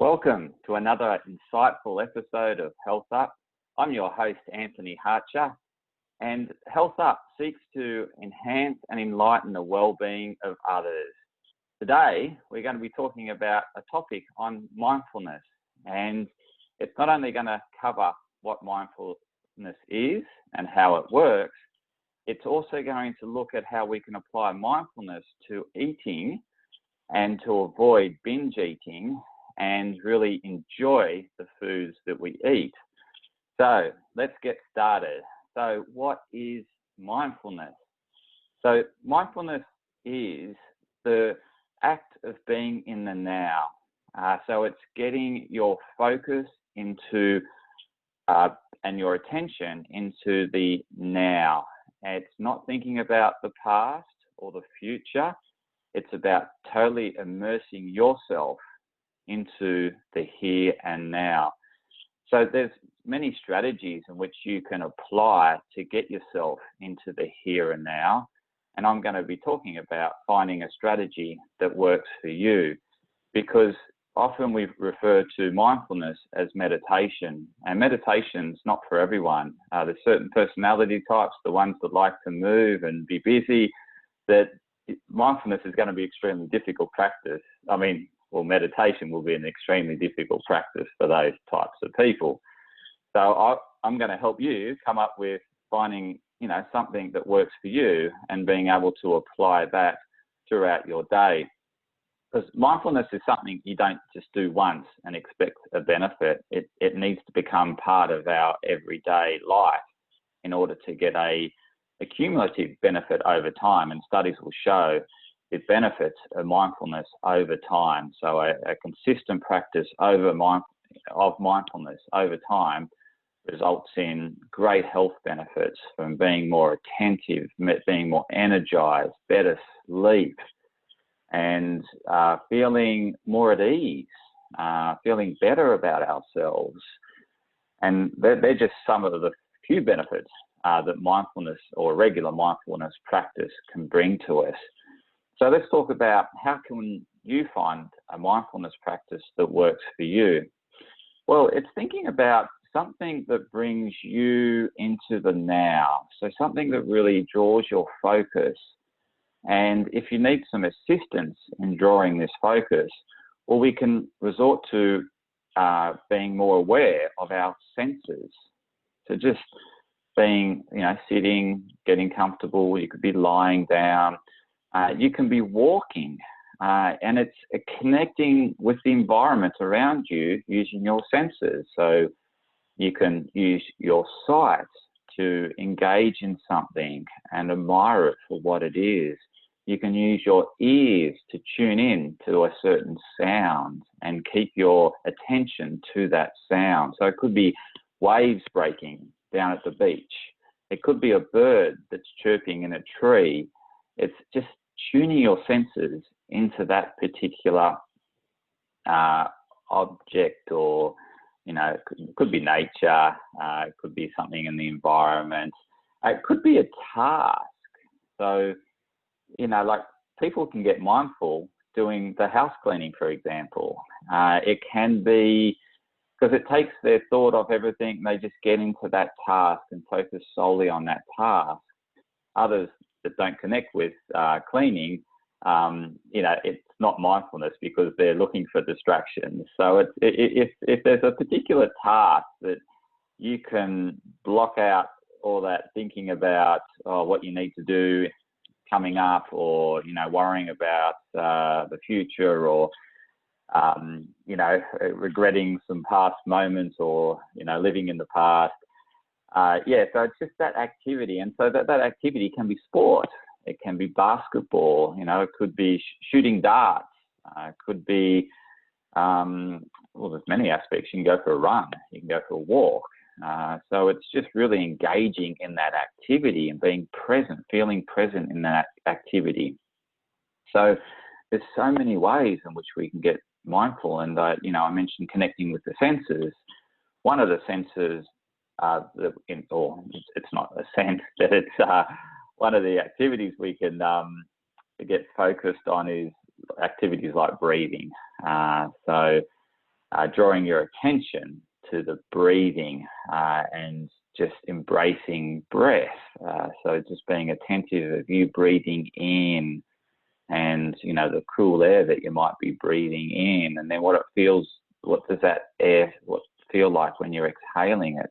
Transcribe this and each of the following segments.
Welcome to another insightful episode of Health Up. I'm your host, Anthony Harcher, and Health Up seeks to enhance and enlighten the well-being of others. Today, we're going to be talking about a topic on mindfulness, and it's not only going to cover what mindfulness is and how it works, it's also going to look at how we can apply mindfulness to eating and to avoid binge eating and really enjoy the foods that we eat. So let's get started. So what is mindfulness? So mindfulness is the act of being in the now. So it's getting your focus into and your attention into the now. It's not thinking about the past or the future. It's about totally immersing yourself into the here and now. So there's many strategies in which you can apply to get yourself into the here and now. And I'm going to be talking about finding a strategy that works for you, because often we refer to mindfulness as meditation, and meditation's not for everyone. There's certain personality types, the ones that like to move and be busy, that mindfulness is going to be extremely difficult practice. Meditation will be an extremely difficult practice for those types of people. So I'm going to help you come up with finding, something that works for you and being able to apply that throughout your day. Because mindfulness is something you don't just do once and expect a benefit. It needs to become part of our everyday life in order to get a cumulative benefit over time. And studies will show it benefits mindfulness over time. So a consistent practice of mindfulness over time results in great health benefits, from being more attentive, being more energized, better sleep, and feeling more at ease, feeling better about ourselves. And they're just some of the few benefits that mindfulness or regular mindfulness practice can bring to us. So let's talk about how can you find a mindfulness practice that works for you. Well, it's thinking about something that brings you into the now. So something that really draws your focus. And if you need some assistance in drawing this focus, well, we can resort to being more aware of our senses. So just being, sitting, getting comfortable. You could be lying down. You can be walking, and it's connecting with the environment around you using your senses. So you can use your sight to engage in something and admire it for what it is. You can use your ears to tune in to a certain sound and keep your attention to that sound. So it could be waves breaking down at the beach. It could be a bird that's chirping in a tree. It's just tuning your senses into that particular object, or, it could be nature, it could be something in the environment. It could be a task. So, like people can get mindful doing the house cleaning, for example. It can be because it takes their thought off everything and they just get into that task and focus solely on that task. Others that don't connect with cleaning, it's not mindfulness because they're looking for distractions. So if there's a particular task that you can block out all that thinking about what you need to do coming up, or worrying about the future, or regretting some past moments, or living in the past. So it's just that activity. And so that activity can be sport. It can be basketball, it could be shooting darts. It could be, there's many aspects. You can go for a run, you can go for a walk. So it's just really engaging in that activity and being present, feeling present in that activity. So there's so many ways in which we can get mindful. And, I mentioned connecting with the senses. One of the senses, it's not a sense, but it's one of the activities we can get focused on is activities like breathing. So drawing your attention to the breathing and just embracing breath. So just being attentive of you breathing in, and the cool air that you might be breathing in, and then what does that air feel like when you're exhaling it?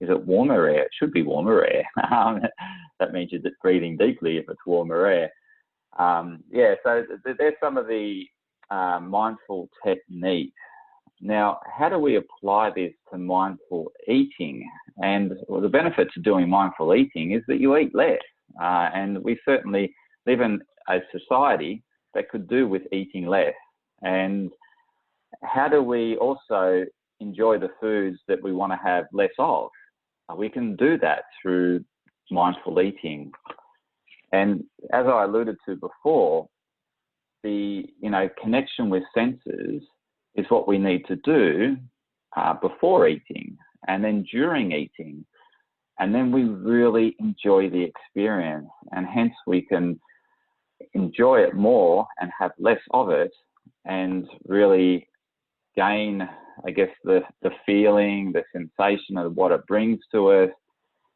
Is it warmer air? It should be warmer air. That means you're breathing deeply if it's warmer air. So there's some of the mindful techniques. Now, how do we apply this to mindful eating? And the benefit to doing mindful eating is that you eat less, and we certainly live in a society that could do with eating less. And how do we also enjoy the foods that we want to have less of? We can do that through mindful eating. And as I alluded to before, the connection with senses is what we need to do before eating and then during eating. And then we really enjoy the experience, and hence we can enjoy it more and have less of it, and really gain, I guess, the feeling, the sensation of what it brings to us,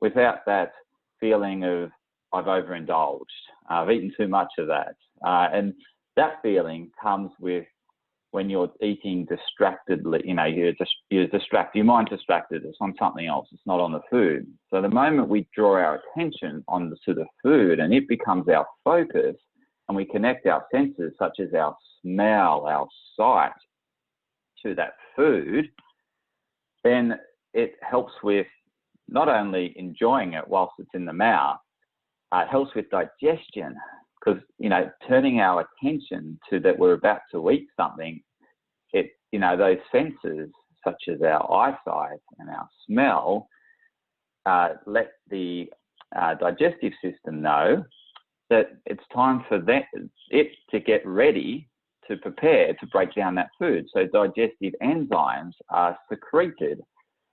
without that feeling of I've overindulged, I've eaten too much of that. And that feeling comes with when you're eating distractedly. You're distracted, your mind distracted. It's on something else. It's not on the food. So the moment we draw our attention onto the food and it becomes our focus, and we connect our senses, such as our smell, our sight, to that food, then it helps with not only enjoying it whilst it's in the mouth, it helps with digestion, because turning our attention to that we're about to eat something, those senses such as our eyesight and our smell let the digestive system know that it's time for it to get ready to prepare to break down that food. So digestive enzymes are secreted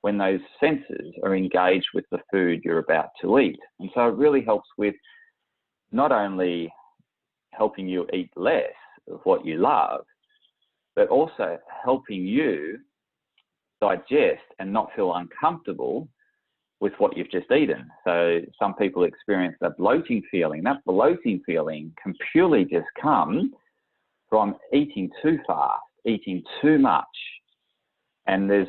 when those senses are engaged with the food you're about to eat. And so it really helps with not only helping you eat less of what you love, but also helping you digest and not feel uncomfortable with what you've just eaten. So some people experience that bloating feeling. That bloating feeling can purely just come from eating too fast, eating too much. And it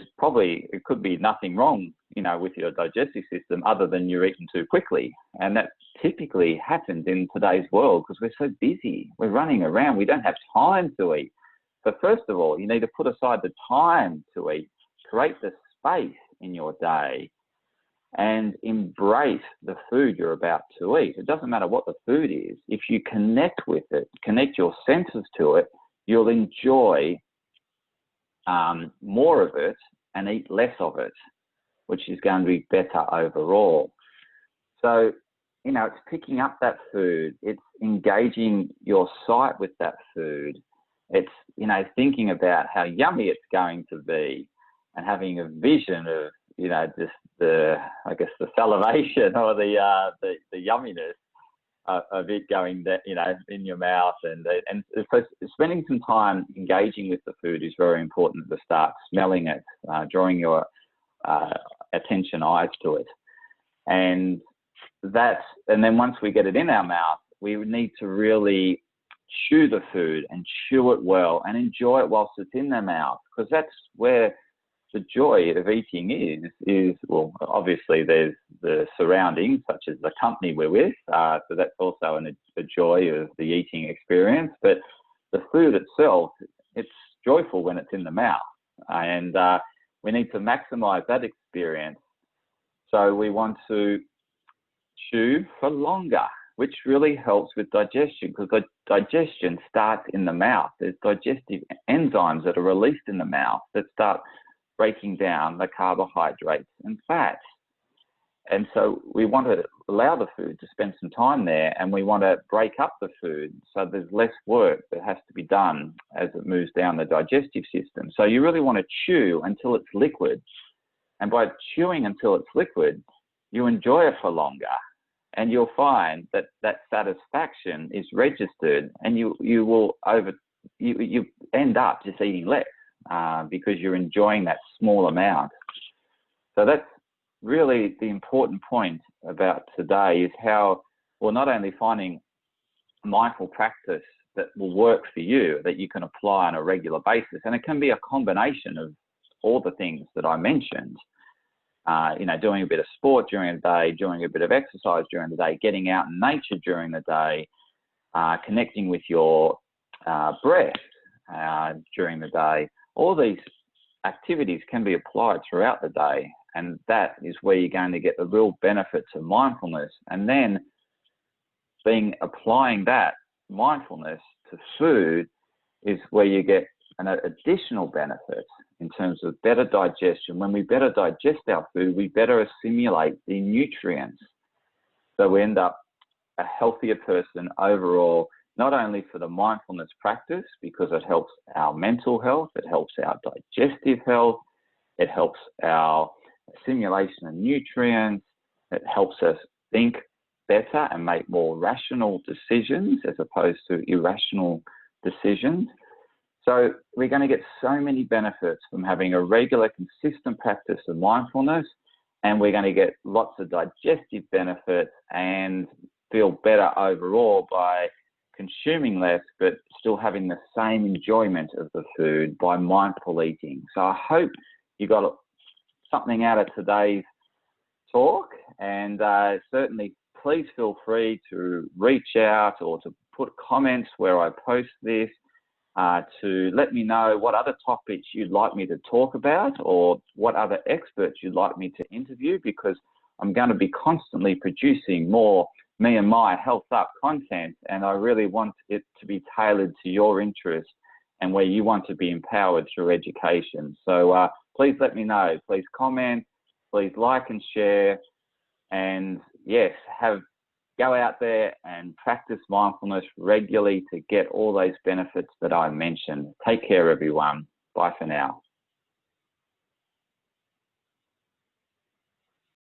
could be nothing wrong, with your digestive system other than you're eating too quickly. And that typically happens in today's world because we're so busy. We're running around. We don't have time to eat. So first of all, you need to put aside the time to eat, create the space in your day, and embrace the food you're about to eat. It doesn't matter what the food is. If you connect with it, connect your senses to it, you'll enjoy more of it and eat less of it, which is going to be better overall. So, it's picking up that food. It's engaging your sight with that food. It's, thinking about how yummy it's going to be and having a vision of, just the salivation or the yumminess of it going, in your mouth. And so spending some time engaging with the food is very important at the start, smelling it, drawing your attention eyes to it. And then once we get it in our mouth, we need to really chew the food and chew it well and enjoy it whilst it's in their mouth, because that's where the joy of eating is well, obviously there's the surroundings, such as the company we're with, so that's also a joy of the eating experience, but the food itself, it's joyful when it's in the mouth, and we need to maximize that experience. So we want to chew for longer, which really helps with digestion, because the digestion starts in the mouth. There's digestive enzymes that are released in the mouth that start breaking down the carbohydrates and fats. And so we want to allow the food to spend some time there, and we want to break up the food so there's less work that has to be done as it moves down the digestive system. So you really want to chew until it's liquid. And by chewing until it's liquid, you enjoy it for longer. And you'll find that that satisfaction is registered, and you end up just eating less. because you're enjoying that small amount. So that's really the important point about today, is how we're not only finding mindful practice that will work for you, that you can apply on a regular basis. And it can be a combination of all the things that I mentioned. Doing a bit of sport during the day, doing a bit of exercise during the day, getting out in nature during the day, connecting with your breath during the day. All these activities can be applied throughout the day. And that is where you're going to get the real benefits of mindfulness. And then applying that mindfulness to food is where you get an additional benefit in terms of better digestion. When we better digest our food, we better assimilate the nutrients. So we end up a healthier person overall, not only for the mindfulness practice, because it helps our mental health, it helps our digestive health, it helps our assimilation of nutrients, it helps us think better and make more rational decisions as opposed to irrational decisions. So we're going to get so many benefits from having a regular, consistent practice of mindfulness, and we're going to get lots of digestive benefits and feel better overall by consuming less, but still having the same enjoyment of the food by mindful eating. So I hope you got something out of today's talk, and certainly please feel free to reach out or to put comments where I post this, to let me know what other topics you'd like me to talk about or what other experts you'd like me to interview, because I'm going to be constantly producing more me and my health up content, and I really want it to be tailored to your interests and where you want to be empowered through education. So please let me know. Please comment, please like and share, and yes, go out there and practice mindfulness regularly to get all those benefits that I mentioned. Take care, everyone. Bye for now.